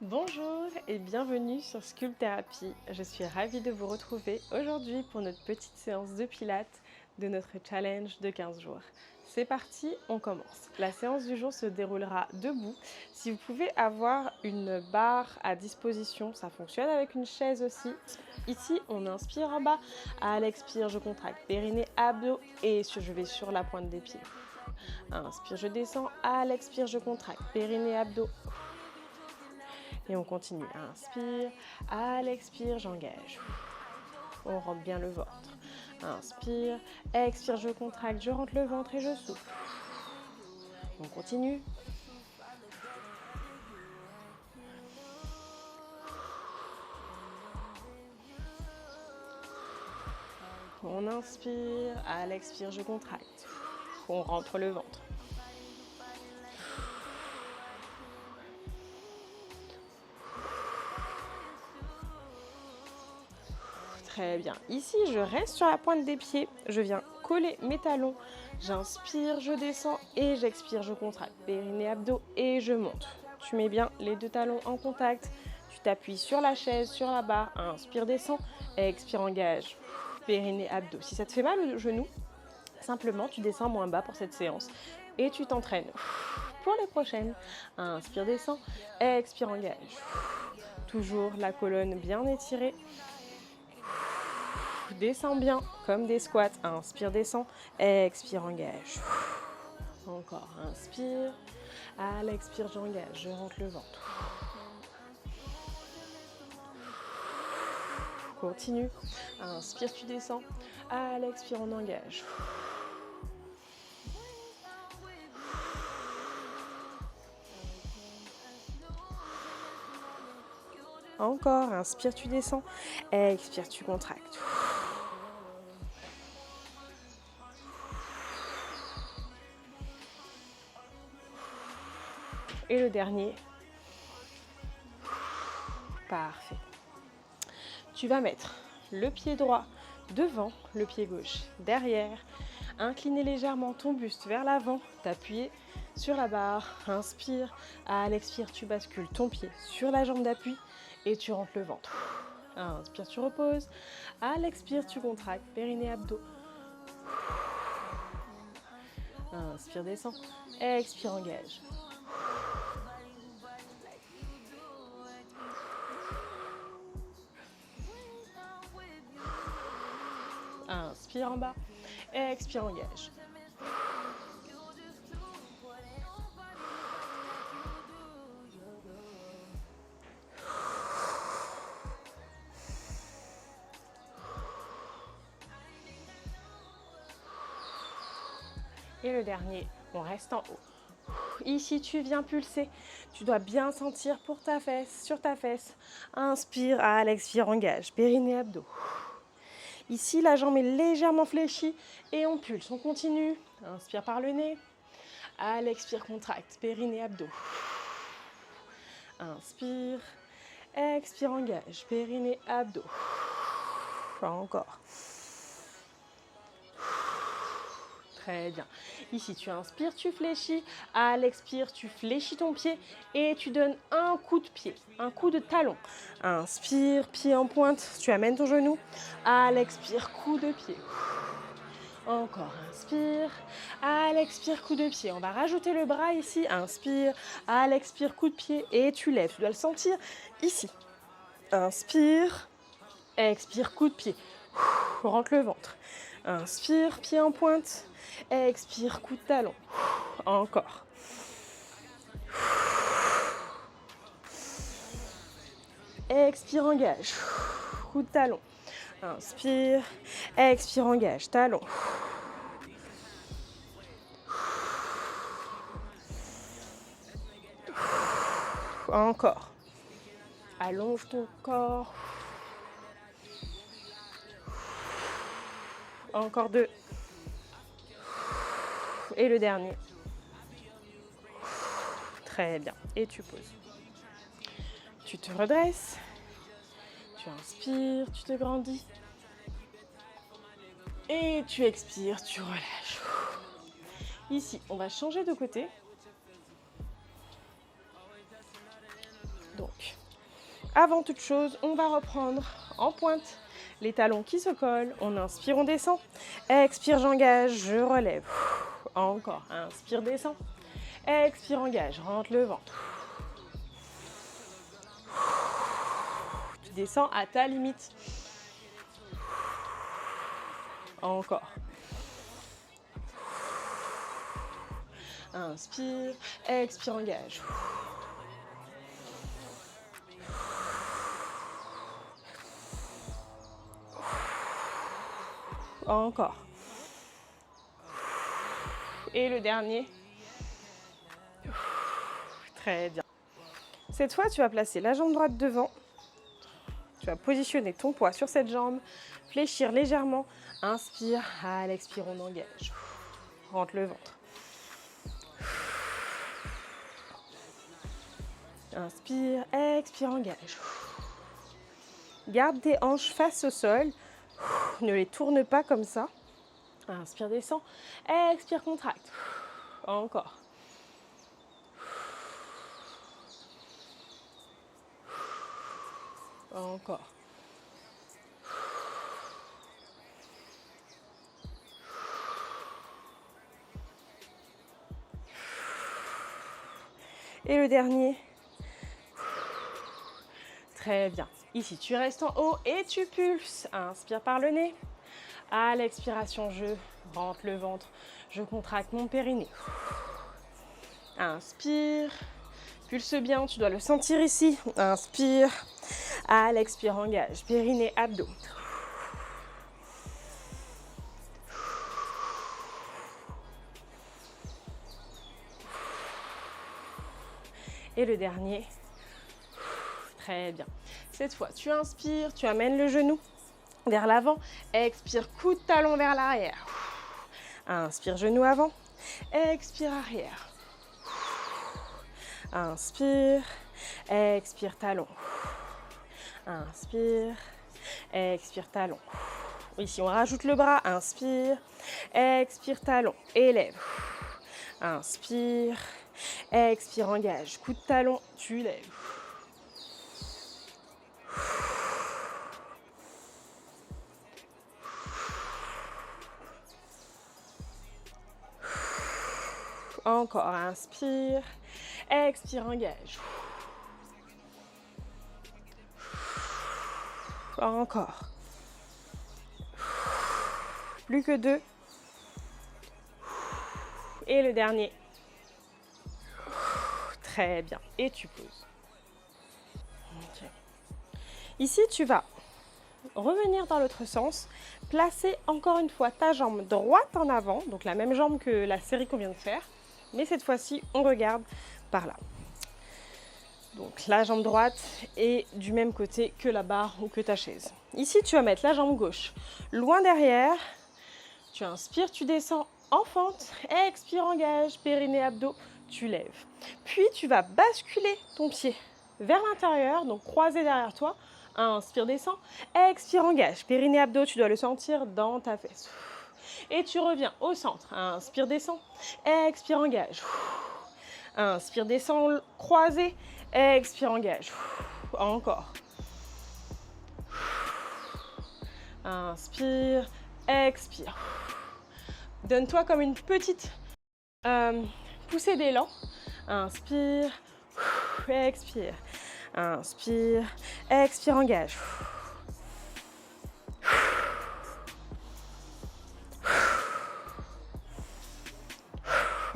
Bonjour et bienvenue sur Sculptherapy. Je suis ravie de vous retrouver aujourd'hui pour notre petite séance de pilates de notre challenge de 15 jours. C'est parti, on commence. La séance du jour se déroulera debout. Si vous pouvez avoir une barre à disposition, ça fonctionne avec une chaise aussi. Ici, on inspire en bas. À l'expire, je contracte périnée, abdos et je vais sur la pointe des pieds. Inspire, je descends. À l'expire, je contracte périnée, abdos. Et on continue. Inspire, à l'expire, j'engage. On rentre bien le ventre. Inspire, expire, je contracte, je rentre le ventre et je souffle. On continue. On inspire, à l'expire, je contracte. On rentre le ventre. Très bien. Ici, je reste sur la pointe des pieds. Je viens coller mes talons. J'inspire, je descends et j'expire, je contracte. Périnée, abdos et je monte. Tu mets bien les deux talons en contact. Tu t'appuies sur la chaise, sur la barre. Inspire, descends. Expire, engage. Périnée, abdos. Si ça te fait mal au genou, simplement tu descends moins bas pour cette séance et tu t'entraînes. Pour les prochaines, inspire, descends. Expire, engage. Toujours la colonne bien étirée. Descends bien, comme des squats. Inspire, descends. Expire, engage. Encore, inspire. À l'expire, j'engage. Je rentre le ventre. Continue. Inspire, tu descends. À l'expire, on engage. Encore, inspire, tu descends. Expire, tu contractes. Et le dernier. Parfait. Tu vas mettre le pied droit devant, le pied gauche derrière. Incliner légèrement ton buste vers l'avant. T'appuyer sur la barre. Inspire. À l'expire, tu bascules ton pied sur la jambe d'appui et tu rentres le ventre. Inspire, tu reposes. À l'expire, tu contractes. Périnée, abdos. Inspire, descends. Expire, engage. Inspire en bas. Expire, engage. Et le dernier, on reste en haut. Ici, tu viens pulser. Tu dois bien sentir pour ta fesse, sur ta fesse. Inspire, à l'expire, engage. Périnée, abdos. Ici, la jambe est légèrement fléchie et on pulse. On continue. Inspire par le nez. À l'expire, contracte. Périnée, abdos. Inspire. Expire, engage. Périnée, abdos. Encore. Très bien. Ici, tu inspires, tu fléchis. À l'expire, tu fléchis ton pied et tu donnes un coup de pied, un coup de talon. Inspire, pied en pointe, tu amènes ton genou. À l'expire, coup de pied. Encore, inspire. À l'expire, coup de pied. On va rajouter le bras ici. Inspire. À l'expire, coup de pied. Et tu lèves. Tu dois le sentir ici. Inspire. Expire, coup de pied. Rentre le ventre. Inspire, pied en pointe. Expire, coup de talon. Encore. Expire, engage. Coup de talon. Inspire. Expire, engage. Talon. Encore. Allonge ton corps. Encore deux. Et le dernier. Très bien. Et tu poses. Tu te redresses. Tu inspires, tu te grandis. Et tu expires, tu relâches. Ici, on va changer de côté. Donc, Avant toute chose, on va reprendre en pointe. Les talons qui se collent. On inspire, on descend. Expire, j'engage, je relève. Encore. Inspire, descend. Expire, engage, rentre le ventre. Tu descends à ta limite. Encore. Inspire, expire, engage. Encore. Et le dernier. Très bien. Cette fois, tu vas placer la jambe droite devant. Tu vas positionner ton poids sur cette jambe. Fléchir légèrement. Inspire. À l'expire, on engage. Rentre le ventre. Inspire, expire, engage. Garde tes hanches face au sol. Ne les tourne pas comme ça. Inspire, descend. Expire, contracte. Encore. Encore. Et le dernier. Très bien. Ici, tu restes en haut et tu pulses. Inspire par le nez. À l'expiration, je rentre le ventre. Je contracte mon périnée. Inspire. Pulse bien, tu dois le sentir ici. Inspire. À l'expire, engage. Périnée, abdos. Et le dernier. Très bien. Cette fois, tu inspires, tu amènes le genou vers l'avant. Expire, coup de talon vers l'arrière. Inspire, genou avant. Expire, arrière. Inspire, expire, talon. Inspire, expire, talon. Ici, on rajoute le bras. Inspire, expire, talon. Élève. Inspire, expire, engage. Coup de talon, tu lèves. Encore, inspire, expire, engage. Encore. Plus que 2. Et le dernier. Très bien. Et tu poses. Okay. Ici, tu vas revenir dans l'autre sens. Placer encore une fois ta jambe droite en avant. Donc la même jambe que la série qu'on vient de faire. Mais cette fois-ci, on regarde par là. Donc la jambe droite est du même côté que la barre ou que ta chaise. Ici, tu vas mettre la jambe gauche loin derrière. Tu inspires, tu descends en fente. Expire, engage, périnée, abdos, tu lèves. Puis, tu vas basculer ton pied vers l'intérieur, donc croisé derrière toi. Inspire, descend. Expire, engage, périnée, abdos, tu dois le sentir dans ta fesse. Et tu reviens au centre. Inspire, descend. Expire, engage. Inspire, descend, croisé. Expire, engage. Encore. Inspire, expire. Donne-toi comme une petite poussée d'élan. Inspire, expire. Inspire, expire, engage.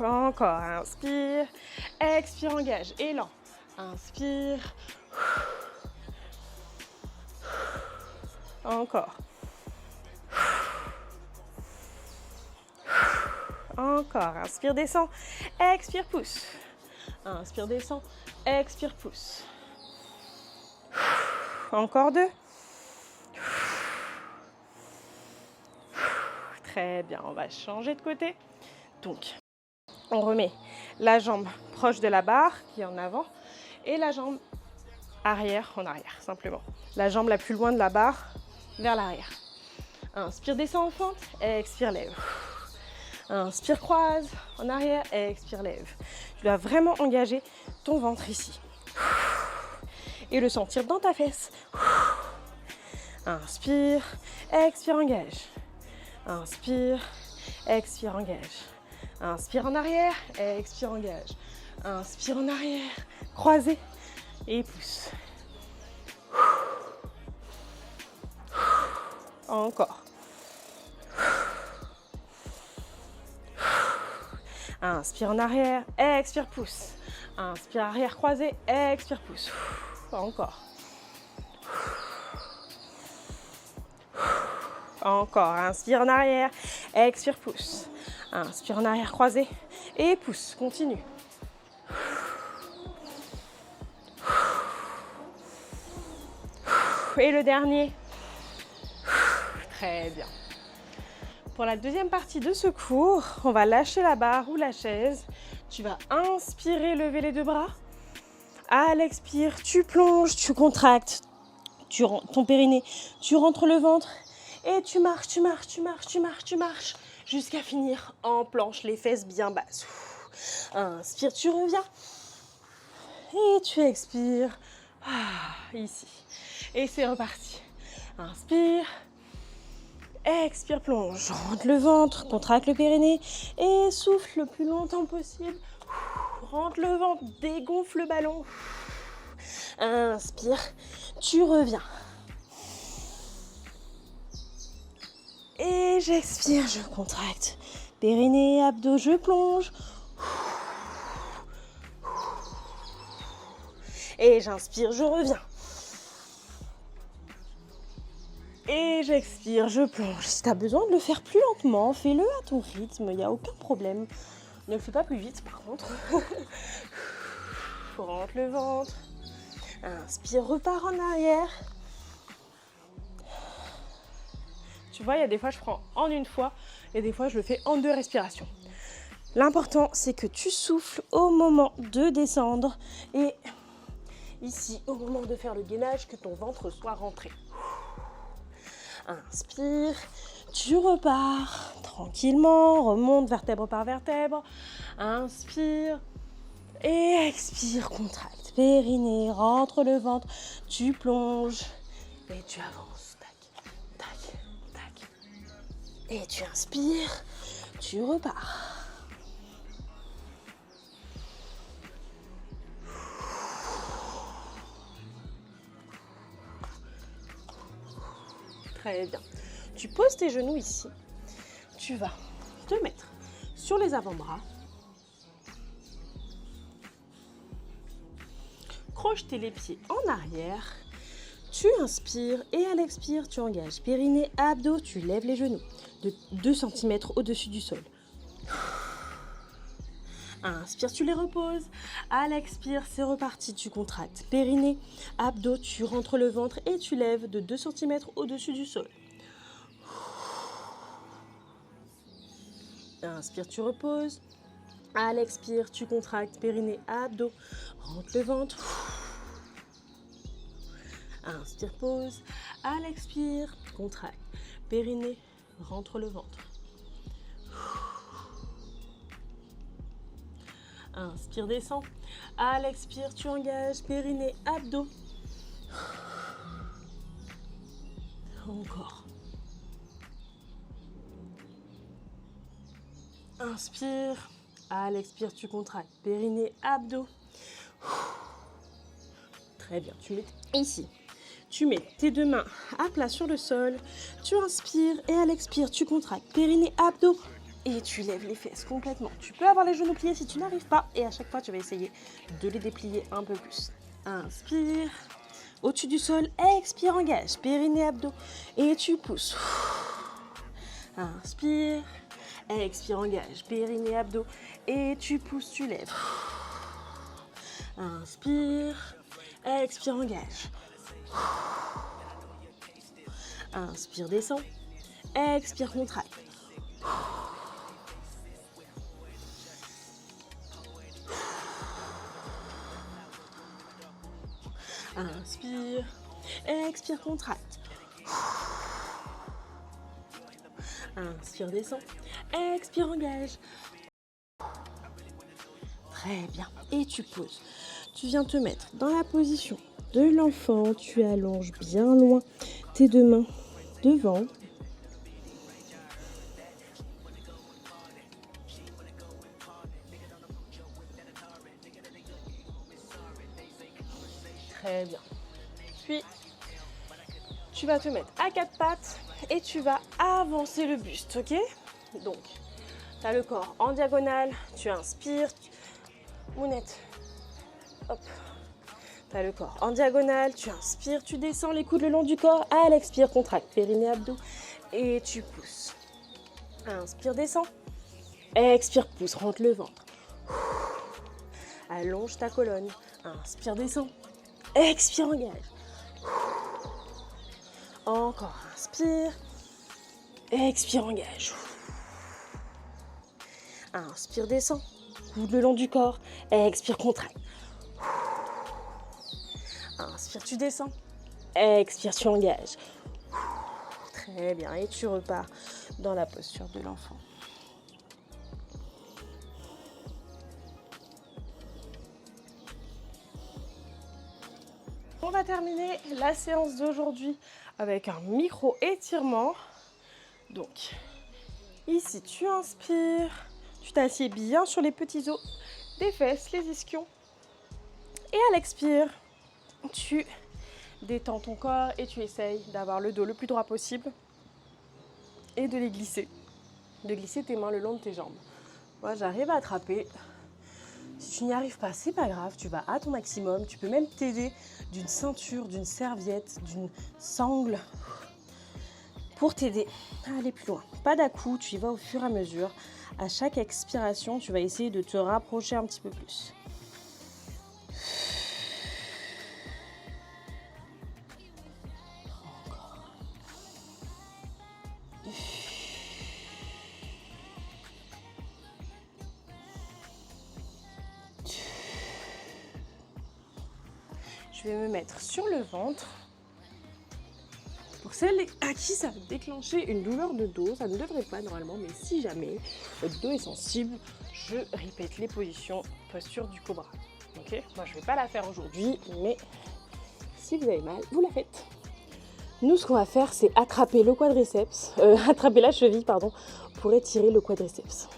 Encore, inspire, expire, engage, élan. Inspire. Encore. Encore, inspire, descend, expire, pousse. Inspire, descend, expire, pousse. Encore 2. Très bien, on va changer de côté. Donc, on remet la jambe proche de la barre qui est en avant et la jambe arrière en arrière, simplement. La jambe la plus loin de la barre vers l'arrière. Inspire, descend en fente, expire, lève. Inspire, croise en arrière, expire, lève. Tu dois vraiment engager ton ventre ici. et le sentir dans ta fesse. Inspire, expire, engage. Inspire, expire, engage. Inspire en arrière, expire, engage. Inspire en arrière, croisez et pousse. Encore. Inspire en arrière, expire, pousse. Inspire arrière, croisé, expire, pousse. Encore. Encore. Inspire en arrière, expire, pousse. Inspire en arrière, croisé et pousse. Continue. Et le dernier. Très bien. Pour la deuxième partie de ce cours, on va lâcher la barre ou la chaise. Tu vas inspirer, lever les deux bras. À l'expire, tu plonges, tu contractes ton périnée, tu rentres le ventre et tu marches, tu marches, tu marches, tu marches, tu marches jusqu'à finir en planche, les fesses bien basses. Inspire, tu reviens et tu expires. Ici. Et c'est reparti. Inspire. Expire, plonge, rentre le ventre, contracte le périnée et souffle le plus longtemps possible. Rentre le ventre, dégonfle le ballon. Inspire, tu reviens. Et j'expire, je contracte. Périnée, abdos, je plonge. Et j'inspire, je reviens. Et j'expire, je plonge. Si tu as besoin de le faire plus lentement, fais-le à ton rythme, il n'y a aucun problème. Ne le fais pas plus vite par contre. Rentre le ventre. Inspire, repars en arrière. Tu vois, il y a des fois je prends en une fois et des fois je le fais en 2 respirations. L'important, c'est que tu souffles au moment de descendre et ici, au moment de faire le gainage, que ton ventre soit rentré. Inspire, tu repars tranquillement, remonte vertèbre par vertèbre. Inspire et expire, contracte. Périnée, rentre le ventre, tu plonges et tu avances. Tac, tac, tac. Et tu inspires, tu repars. Très bien. Tu poses tes genoux ici. Tu vas te mettre sur les avant-bras. Crocheter les pieds en arrière. Tu inspires et à l'expire, tu engages périnée, abdos, tu lèves les genoux de 2 cm au-dessus du sol. Inspire, tu les reposes. À l'expire, c'est reparti. Tu contractes périnée, abdos, tu rentres le ventre et tu lèves de 2 cm au-dessus du sol. Inspire, tu reposes. À l'expire, tu contractes périnée, abdos, rentre le ventre. Inspire, pose. À l'expire, contracte périnée, rentre le ventre. Inspire, descend. À l'expire, tu engages périnée, abdos. Encore. Inspire. À l'expire, tu contractes périnée, abdos. Très bien. Tu mets ici. Tu mets tes 2 mains à plat sur le sol. Tu inspires et à l'expire, tu contractes périnée, abdos. Et tu lèves les fesses complètement. Tu peux avoir les genoux pliés si tu n'arrives pas. Et à chaque fois, tu vas essayer de les déplier un peu plus. Inspire. Au-dessus du sol, expire, engage. Périnée, abdos. Et tu pousses. Inspire. Expire, engage. Périnée, abdos. Et tu pousses, tu lèves. Inspire. Expire, engage. Inspire, descend. Expire, contracte. Inspire, expire, contracte. Inspire, descend. Expire, engage. Très bien. Et tu poses. tu viens te mettre dans la position de l'enfant. Tu allonges bien loin tes deux mains devant. Très bien. Puis, tu vas te mettre à quatre pattes et tu vas avancer le buste, ok? Donc, tu as le corps en diagonale, tu inspires, mounette, hop. Tu as le corps en diagonale, tu inspires, tu descends les coudes le long du corps, à l'expire, contracte périnée, abdos et tu pousses. Inspire, descends, expire, pousse, rentre le ventre. Allonge ta colonne, inspire, descends, expire, engage. Encore, inspire, expire, engage. Inspire, descends, coude le long du corps, expire, contracte. Inspire, tu descends, expire, tu engages. Très bien, et tu repars dans la posture de l'enfant. On va terminer la séance d'aujourd'hui avec un micro-étirement. Donc, ici, tu inspires, tu t'assieds bien sur les petits os des fesses, les ischions. Et à l'expire, tu détends ton corps et tu essayes d'avoir le dos le plus droit possible et de les glisser. De glisser tes mains le long de tes jambes. Moi, j'arrive à attraper. Si tu n'y arrives pas, c'est pas grave, tu vas à ton maximum. Tu peux même t'aider d'une ceinture, d'une serviette, d'une sangle pour t'aider à aller plus loin. Pas d'à-coup, tu y vas au fur et à mesure. À chaque expiration, tu vas essayer de te rapprocher un petit peu plus. Encore. Je vais me mettre sur le ventre. Pour celles à qui ça va déclencher une douleur de dos, ça ne devrait pas normalement, mais si jamais votre dos est sensible, je répète les positions, posture du cobra. Ok, moi je ne vais pas la faire aujourd'hui, mais si vous avez mal, vous la faites. Nous, ce qu'on va faire, c'est attraper le quadriceps, attraper la cheville, pardon, pour étirer le quadriceps.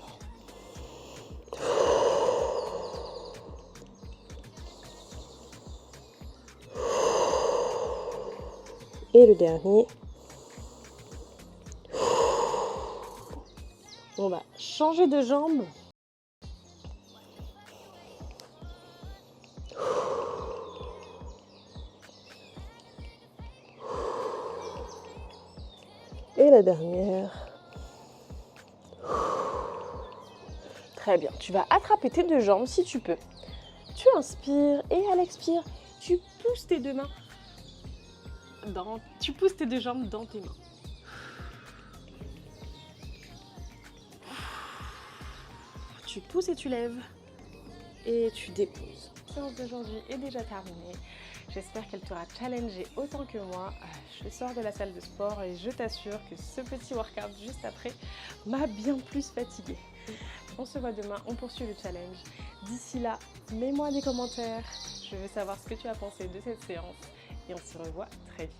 Et le dernier. On va changer de jambe. Et la dernière. Très bien. Tu vas attraper tes deux jambes si tu peux. Tu inspires et à l'expire, tu pousses tes deux mains. Tu pousses tes deux jambes dans tes mains. Tu pousses et tu lèves. Et tu déposes. La séance d'aujourd'hui est déjà terminée. J'espère qu'elle t'aura challengé autant que moi. Je sors de la salle de sport et je t'assure que ce petit workout juste après m'a bien plus fatiguée. On se voit demain, on poursuit le challenge. D'ici là, mets-moi des commentaires. Je veux savoir ce que tu as pensé de cette séance et on se revoit très vite.